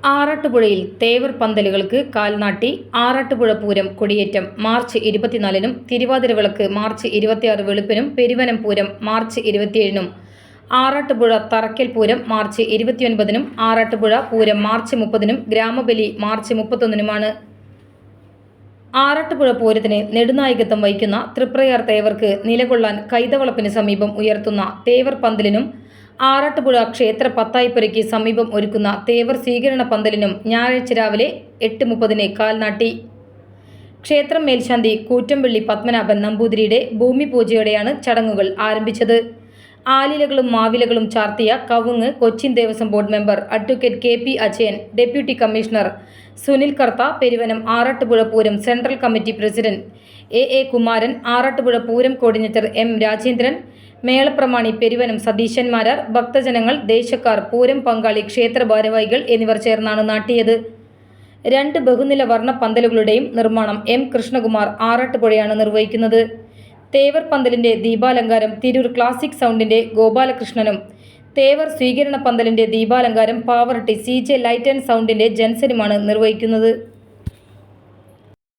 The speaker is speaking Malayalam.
ആറാട്ടുപുഴയിൽ തേവർ പന്തലുകൾക്ക് കാൽനാട്ടി. ആറാട്ടുപുഴ പൂരം കൊടിയേറ്റം മാർച്ച് 24-നും, തിരുവാതിരവിളക്ക് മാർച്ച് 26 വെളുപ്പിനും, പെരുവനം പൂരം മാർച്ച് 27-നും, ആറാട്ടുപുഴ തറയ്ക്കൽ പൂരം മാർച്ച് 29-നും, ആറാട്ടുപുഴ പൂരം മാർച്ച് 30-നും, ഗ്രാമബലി മാർച്ച് 31-നുമാണ്. ആറാട്ടുപുഴ പൂരത്തിന് നെടുനായകത്വം വഹിക്കുന്ന തൃപ്രയാർ തേവർക്ക് നിലകൊള്ളാൻ കൈതവളപ്പിന് സമീപം ഉയർത്തുന്ന തേവർ പന്തലിനും, ആറാട്ടുപുഴ ക്ഷേത്ര പത്തായിപ്പുരയ്ക്ക് സമീപം ഒരുക്കുന്ന തേവർ സ്വീകരണ പന്തലിനും ഞായറാഴ്ച രാവിലെ 8:30-ന് കാൽനാട്ടി. ക്ഷേത്രം മേൽശാന്തി കൂറ്റംപള്ളി പത്മനാഭൻ നമ്പൂതിരിയുടെ ഭൂമി പൂജയോടെയാണ് ചടങ്ങുകൾ ആരംഭിച്ചത്. ആലിലകളും മാവിലകളും ചാർത്തിയ കവുങ്ങ് Cochin Devaswom board member advocate KP Ajayan, deputy commissioner Sunil Kartha, Peruvanam Arattupuzha Pooram central committee president AA Kumaran, Arattupuzha Pooram coordinator M Rajendran, മേളപ്രമാണി പെരുവനം സതീശന്മാരാർ, ഭക്തജനങ്ങൾ, ദേശക്കാർ, പൂരം പങ്കാളി, ക്ഷേത്ര ഭാരവാഹികൾ എന്നിവർ ചേർന്നാണ് നാട്ടിയത്. 2 ബഹുനില വർണ്ണ പന്തലുകളുടെയും നിർമ്മാണം M കൃഷ്ണകുമാർ ആറാട്ടുപുഴയാണ് നിർവഹിക്കുന്നത്. തേവർ പന്തലിന്റെ ദീപാലങ്കാരം തിരൂർ ക്ലാസിക് സൗണ്ടിന്റെ ഗോപാലകൃഷ്ണനും, തേവർ സ്വീകരണ പന്തലിന്റെ ദീപാലങ്കാരം പാവറട്ടി CJ ലൈറ്റ് ആൻഡ് സൗണ്ടിന്റെ ജൻസനുമാണ് നിർവഹിക്കുന്നത്.